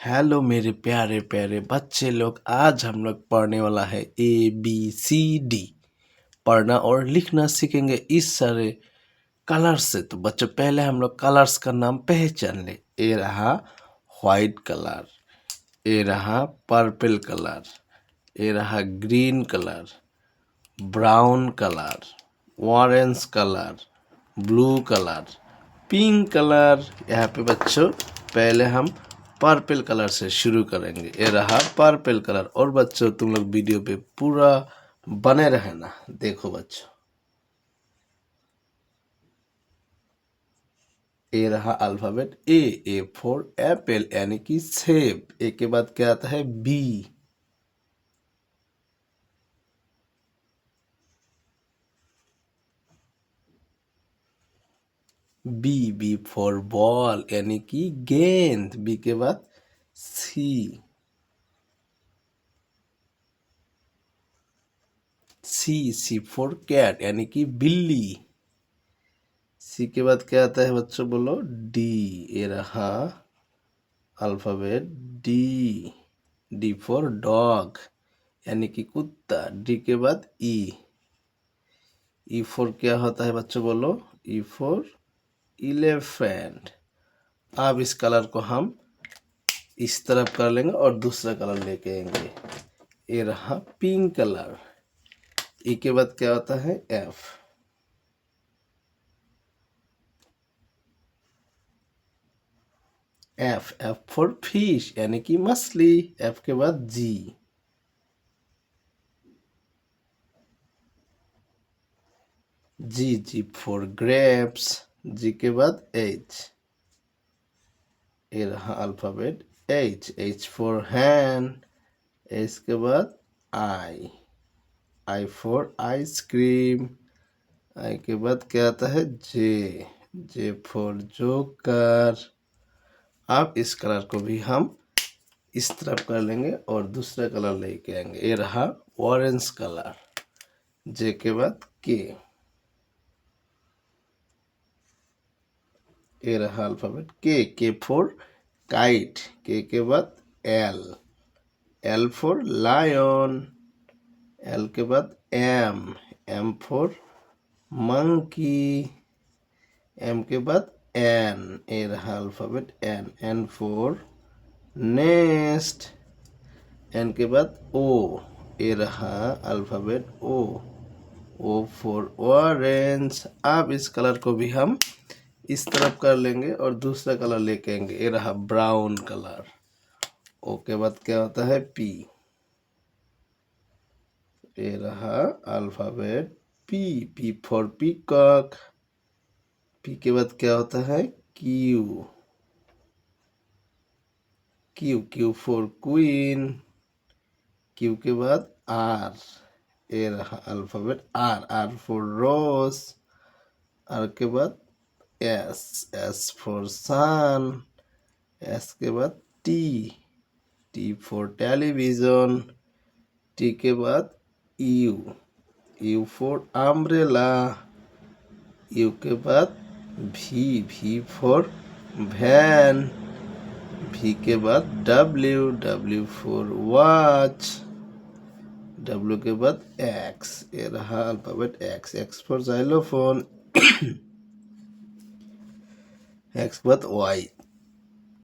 Hello मेरे प्यारे प्यारे बच्चे लोग। आज हम लोग पढ़ने वाला है ABCD। पढ़ना और लिखना सीखेंगे इस सारे कलर से। तो बच्चों पहले हम लोग कलर्स का नाम पहचान ले। ये रहा व्हाइट कलर, ये रहा पर्पल कलर, ये रहा green colour, brown colour, orange colour, blue colour, pink colour. यहाँ पे बच्चों पहले हम पर्पल कलर से शुरू करेंगे। ये रहा पर्पल कलर। और बच्चों तुम लोग वीडियो पे पूरा बने रहना। देखो बच्चों, ये रहा अल्फाबेट ए फॉर एप्पल यानी कि सेब। ए के बाद क्या आता है बी, बी फॉर बॉल यानी कि गेंद। बी के बाद सी, सी फॉर कैट यानी कि बिल्ली। सी के बाद क्या आता है बच्चों बोलो डी। ये रहा alphabet D, D for dog यानी कि कुत्ता। डी के बाद ई फॉर क्या होता है बच्चों बोलो, ई फॉर इलेफेंट। अब इस कलर को हम इस तरफ कर लेंगे और दूसरा कलर लेके आएंगे। ये रहा पिंक कलर। ई के बाद क्या होता है एफ, एफ फॉर फिश यानी कि मछली। एफ के बाद जी फॉर ग्रेप्स। जी के बाद एच, ये रहा alphabet H for hand. H के बाद आई फॉर आइसक्रीम। आई के बाद क्या आता है जे फॉर जोकर। अब इस कलर को भी हम इस तरफ कर लेंगे और दूसरा कलर लेके आएंगे। ये रहा ऑरेंज कलर। जे के बाद के, ये रहा अल्फाबेट के फॉर काइट। के बाद एल फॉर लायन। एल के बाद एम फॉर मंकी। एम के बाद एन, ये रहा alphabet N for nest. N के बाद ओ, ये रहा अल्फाबेट ओ फॉर ऑरेंज। अब इस कलर को भी हम इस तरफ कर लेंगे और दूसरा कलर लेके आएंगे। ये रहा ब्राउन कलर। ओ के बाद क्या होता है पी, ये रहा alphabet P for peacock. P के बाद क्या होता है क्यू फॉर क्वीन। क्यू के बाद आर, ये रहा alphabet R for rose. R के बाद एस फॉर सन। एस के बाद टी फॉर टेलीविजन। टी के बाद यू फॉर अम्ब्रेला। यू के बाद भी फॉर वैन। भी के बाद डब्ल्यू फॉर वॉच। डब्ल्यू के बाद एक्स, ये रहा alphabet x for xylophone. X के बाद वाई,